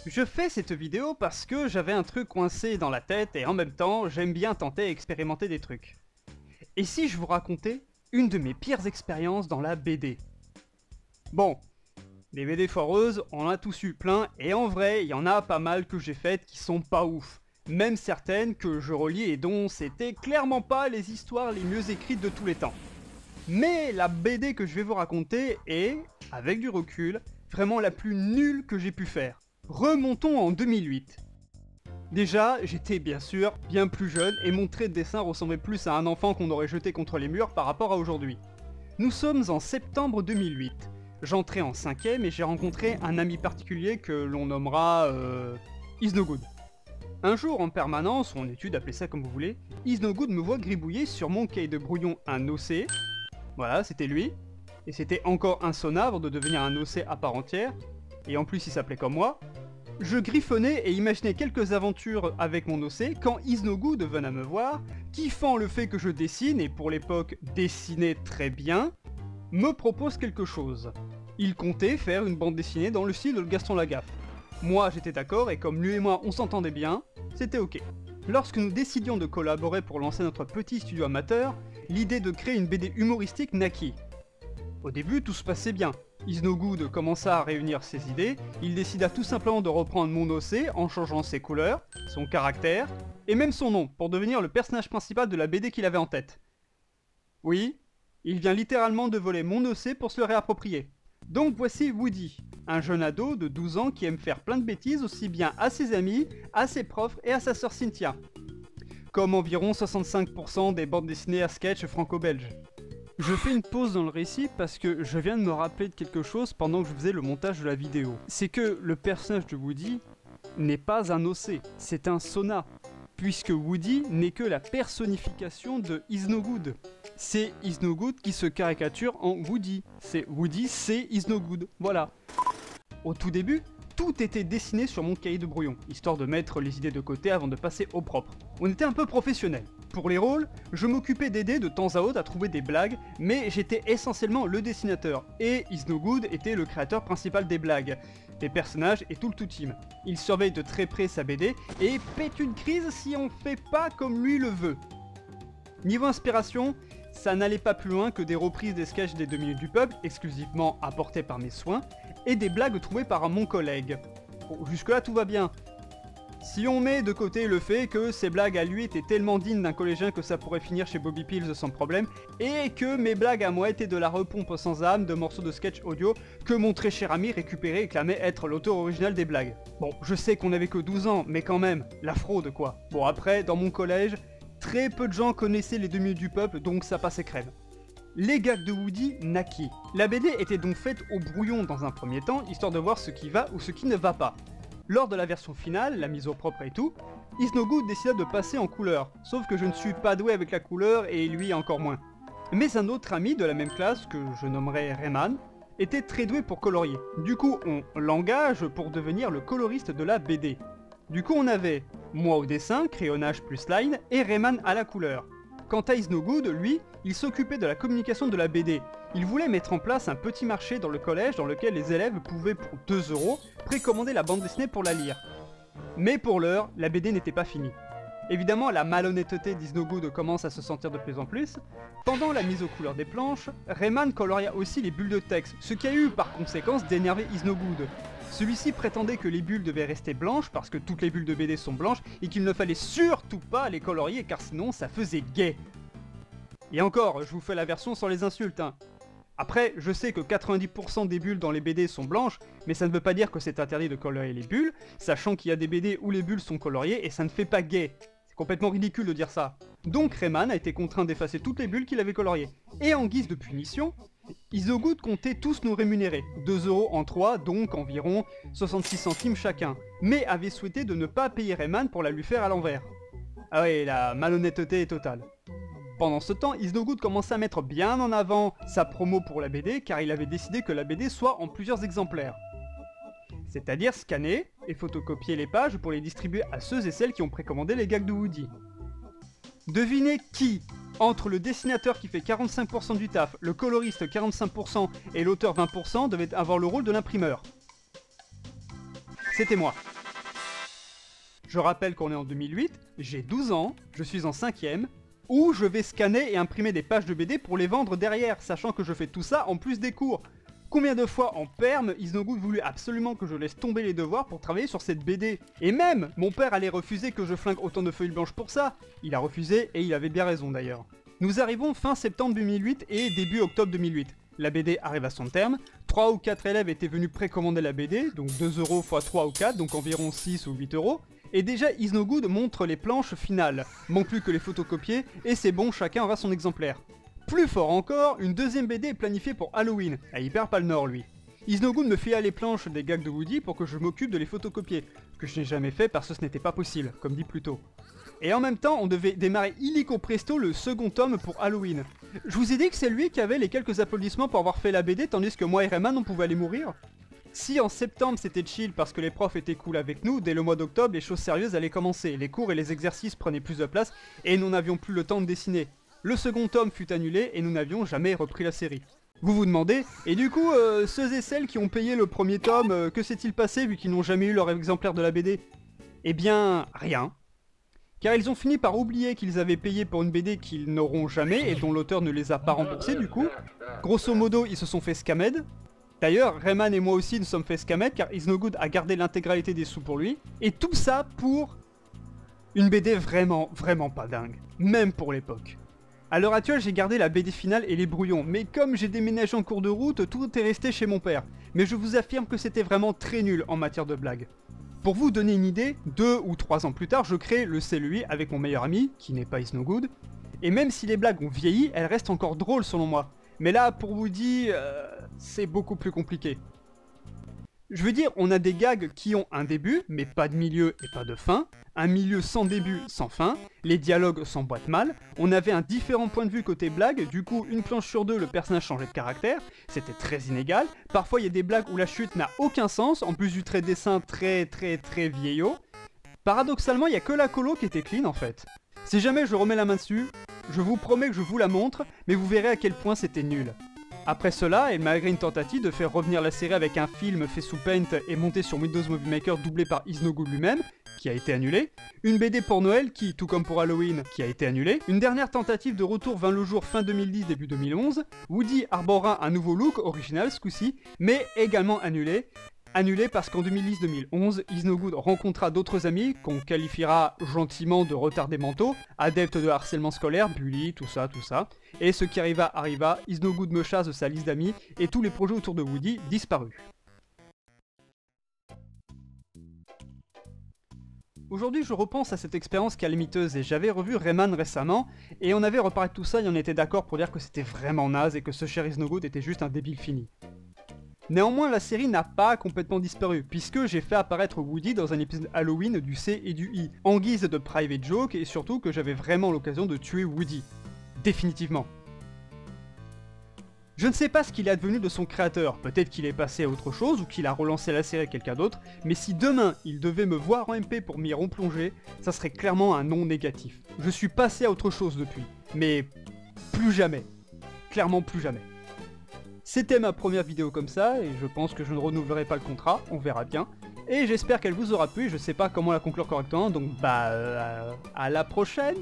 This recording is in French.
Je fais cette vidéo parce que j'avais un truc coincé dans la tête et en même temps, j'aime bien tenter et expérimenter des trucs. Et si je vous racontais une de mes pires expériences dans la BD? Bon, des BD foireuses, on en a tous eu plein et en vrai, il y en a pas mal que j'ai faites qui sont pas ouf. Même certaines que je relis et dont c'était clairement pas les histoires les mieux écrites de tous les temps. Mais la BD que je vais vous raconter est, avec du recul, vraiment la plus nulle que j'ai pu faire. Remontons en 2008. Déjà, j'étais bien sûr bien plus jeune et mon trait de dessin ressemblait plus à un enfant qu'on aurait jeté contre les murs par rapport à aujourd'hui. Nous sommes en septembre 2008. J'entrais en 5ème et j'ai rencontré un ami particulier que l'on nommera Is No Good. Un jour en permanence, ou en étude, appelez ça comme vous voulez, Is No Good me voit gribouiller sur mon cahier de brouillon un OC. Voilà, c'était lui. Et c'était encore un sonavre de devenir un OC à part entière. Et en plus il s'appelait comme moi. Je griffonnais et imaginais quelques aventures avec mon OC quand Is No Good venait me voir, kiffant le fait que je dessine, et pour l'époque dessinais très bien, me propose quelque chose. Il comptait faire une bande dessinée dans le style de Gaston Lagaffe. Moi j'étais d'accord et comme lui et moi on s'entendait bien, c'était ok. Lorsque nous décidions de collaborer pour lancer notre petit studio amateur, l'idée de créer une BD humoristique naquit. Au début tout se passait bien. Is No Good commença à réunir ses idées, il décida tout simplement de reprendre mon OC en changeant ses couleurs, son caractère, et même son nom, pour devenir le personnage principal de la BD qu'il avait en tête. Oui, il vient littéralement de voler mon OC pour se le réapproprier. Donc voici Woody, un jeune ado de 12 ans qui aime faire plein de bêtises aussi bien à ses amis, à ses profs et à sa sœur Cynthia. Comme environ 65% des bandes dessinées à sketch franco-belges. Je fais une pause dans le récit parce que je viens de me rappeler de quelque chose pendant que je faisais le montage de la vidéo. C'est que le personnage de Woody n'est pas un OC, c'est un Sona. Puisque Woody n'est que la personnification de Is No Good. C'est Is No Good qui se caricature en Woody. C'est Woody, c'est Is No Good. Voilà. Au tout début, tout était dessiné sur mon cahier de brouillon, histoire de mettre les idées de côté avant de passer au propre. On était un peu professionnels. Pour les rôles, je m'occupais d'aider de temps à autre à trouver des blagues, mais j'étais essentiellement le dessinateur, et Is No Good était le créateur principal des blagues, des personnages et tout le tout team. Il surveille de très près sa BD, et pète une crise si on fait pas comme lui le veut. Niveau inspiration, ça n'allait pas plus loin que des reprises des sketchs des 2 minutes du peuple, exclusivement apportés par mes soins, et des blagues trouvées par mon collègue. Bon, jusque là tout va bien. Si on met de côté le fait que ces blagues à lui étaient tellement dignes d'un collégien que ça pourrait finir chez Bobby Pills sans problème, et que mes blagues à moi étaient de la repompe sans âme de morceaux de sketch audio que mon très cher ami récupérait et clamait être l'auteur original des blagues. Bon, je sais qu'on avait que 12 ans, mais quand même, la fraude quoi. Bon après, dans mon collège, très peu de gens connaissaient les 2 minutes du peuple, donc ça passait crème. Les gags de Woody naquit. La BD était donc faite au brouillon dans un premier temps, histoire de voir ce qui va ou ce qui ne va pas. Lors de la version finale, la mise au propre et tout, Is No Good décida de passer en couleur, sauf que je ne suis pas doué avec la couleur et lui encore moins. Mais un autre ami de la même classe, que je nommerai Rayman, était très doué pour colorier. Du coup, on l'engage pour devenir le coloriste de la BD. Du coup, on avait moi au dessin, crayonnage plus line, et Rayman à la couleur. Quant à Is No Good, lui, il s'occupait de la communication de la BD. Il voulait mettre en place un petit marché dans le collège dans lequel les élèves pouvaient pour 2 € précommander la bande dessinée pour la lire. Mais pour l'heure, la BD n'était pas finie. Évidemment, la malhonnêteté d'Is No Good commence à se sentir de plus en plus. Pendant la mise aux couleurs des planches, Rayman coloria aussi les bulles de texte, ce qui a eu par conséquence d'énerver Is No Good. Celui-ci prétendait que les bulles devaient rester blanches parce que toutes les bulles de BD sont blanches et qu'il ne fallait surtout pas les colorier car sinon ça faisait gay. Et encore, je vous fais la version sans les insultes, hein. Après, je sais que 90% des bulles dans les BD sont blanches, mais ça ne veut pas dire que c'est interdit de colorier les bulles, sachant qu'il y a des BD où les bulles sont coloriées et ça ne fait pas gay. C'est complètement ridicule de dire ça. Donc Rayman a été contraint d'effacer toutes les bulles qu'il avait coloriées. Et en guise de punition, Is No Good comptait tous nous rémunérer, 2 € en 3, donc environ 66 centimes chacun, mais avait souhaité de ne pas payer Rayman pour la lui faire à l'envers. Ah ouais, la malhonnêteté est totale. Pendant ce temps, Is No Good commençait à mettre bien en avant sa promo pour la BD car il avait décidé que la BD soit en plusieurs exemplaires. C'est-à-dire scanner et photocopier les pages pour les distribuer à ceux et celles qui ont précommandé les gags de Woody. Devinez qui, entre le dessinateur qui fait 45% du taf, le coloriste 45% et l'auteur 20%, devait avoir le rôle de l'imprimeur. C'était moi. Je rappelle qu'on est en 2008, j'ai 12 ans, je suis en 5ème, où je vais scanner et imprimer des pages de BD pour les vendre derrière, sachant que je fais tout ça en plus des cours. Combien de fois en perme, Is No Good voulait absolument que je laisse tomber les devoirs pour travailler sur cette BD. Et même, mon père allait refuser que je flingue autant de feuilles blanches pour ça. Il a refusé, et il avait bien raison d'ailleurs. Nous arrivons fin septembre 2008 et début octobre 2008. La BD arrive à son terme, 3 ou 4 élèves étaient venus précommander la BD, donc 2 € x 3 ou 4, donc environ 6 ou 8 €. Et déjà Is No Good montre les planches finales, manque plus que les photocopier, et c'est bon, chacun aura son exemplaire. Plus fort encore, une deuxième BD est planifiée pour Halloween, à Hyper Pal Nord lui. Is No Good me file les planches des gags de Woody pour que je m'occupe de les photocopier, ce que je n'ai jamais fait parce que ce n'était pas possible, comme dit plus tôt. Et en même temps, on devait démarrer illico presto le second tome pour Halloween. Je vous ai dit que c'est lui qui avait les quelques applaudissements pour avoir fait la BD, tandis que moi et Rayman on pouvait aller mourir. Si en septembre c'était chill parce que les profs étaient cool avec nous, dès le mois d'octobre les choses sérieuses allaient commencer, les cours et les exercices prenaient plus de place et nous n'avions plus le temps de dessiner. Le second tome fut annulé et nous n'avions jamais repris la série. Vous vous demandez, et du coup, ceux et celles qui ont payé le premier tome, que s'est-il passé vu qu'ils n'ont jamais eu leur exemplaire de la BD? Eh bien, rien. Car ils ont fini par oublier qu'ils avaient payé pour une BD qu'ils n'auront jamais et dont l'auteur ne les a pas remboursés du coup. Grosso modo, ils se sont fait scammed. D'ailleurs, Rayman et moi aussi nous sommes fait scammed car Is No Good a gardé l'intégralité des sous pour lui. Et tout ça pour une BD vraiment pas dingue, même pour l'époque. A l'heure actuelle, j'ai gardé la BD finale et les brouillons, mais comme j'ai déménagé en cours de route, tout est resté chez mon père. Mais je vous affirme que c'était vraiment très nul en matière de blagues. Pour vous donner une idée, 2 ou 3 ans plus tard, je crée le CLUI avec mon meilleur ami, qui n'est pas Is No Good, et même si les blagues ont vieilli, elles restent encore drôles selon moi. Mais là, pour vous dire, c'est beaucoup plus compliqué. Je veux dire, on a des gags qui ont un début, mais pas de milieu et pas de fin, un milieu sans début, sans fin, les dialogues s'emboîtent mal, on avait un différent point de vue côté blague, du coup une planche sur deux le personnage changeait de caractère, c'était très inégal, parfois il y a des blagues où la chute n'a aucun sens, en plus du trait de dessin très vieillot. Paradoxalement, il n'y a que la colo qui était clean en fait. Si jamais je remets la main dessus, je vous promets que je vous la montre, mais vous verrez à quel point c'était nul. Après cela, et malgré une tentative de faire revenir la série avec un film fait sous Paint et monté sur Windows Movie Maker doublé par Is No Good lui-même, qui a été annulé, une BD pour Noël qui, tout comme pour Halloween, qui a été annulée, une dernière tentative de retour vint le jour fin 2010 début 2011, Woody arborera un nouveau look original ce coup-ci, mais également annulé. Annulé parce qu'en 2010-2011, Is No Good rencontra d'autres amis qu'on qualifiera gentiment de retardés mentaux, adeptes de harcèlement scolaire, bully, tout ça, et ce qui arriva, Is No Good me chasse de sa liste d'amis, et tous les projets autour de Woody disparus. Aujourd'hui, je repense à cette expérience calamiteuse et j'avais revu Rayman récemment, et on avait reparlé de tout ça et on était d'accord pour dire que c'était vraiment naze et que ce cher Is No Good était juste un débile fini. Néanmoins, la série n'a pas complètement disparu, puisque j'ai fait apparaître Woody dans un épisode Halloween du C et du I, en guise de private joke, et surtout que j'avais vraiment l'occasion de tuer Woody. Définitivement. Je ne sais pas ce qu'il est advenu de son créateur, peut-être qu'il est passé à autre chose, ou qu'il a relancé la série à quelqu'un d'autre, mais si demain il devait me voir en MP pour m'y replonger, ça serait clairement un non négatif. Je suis passé à autre chose depuis, mais plus jamais. Clairement plus jamais. C'était ma première vidéo comme ça, et je pense que je ne renouvellerai pas le contrat, on verra bien. Et j'espère qu'elle vous aura plu, je sais pas comment la conclure correctement, donc à la prochaine!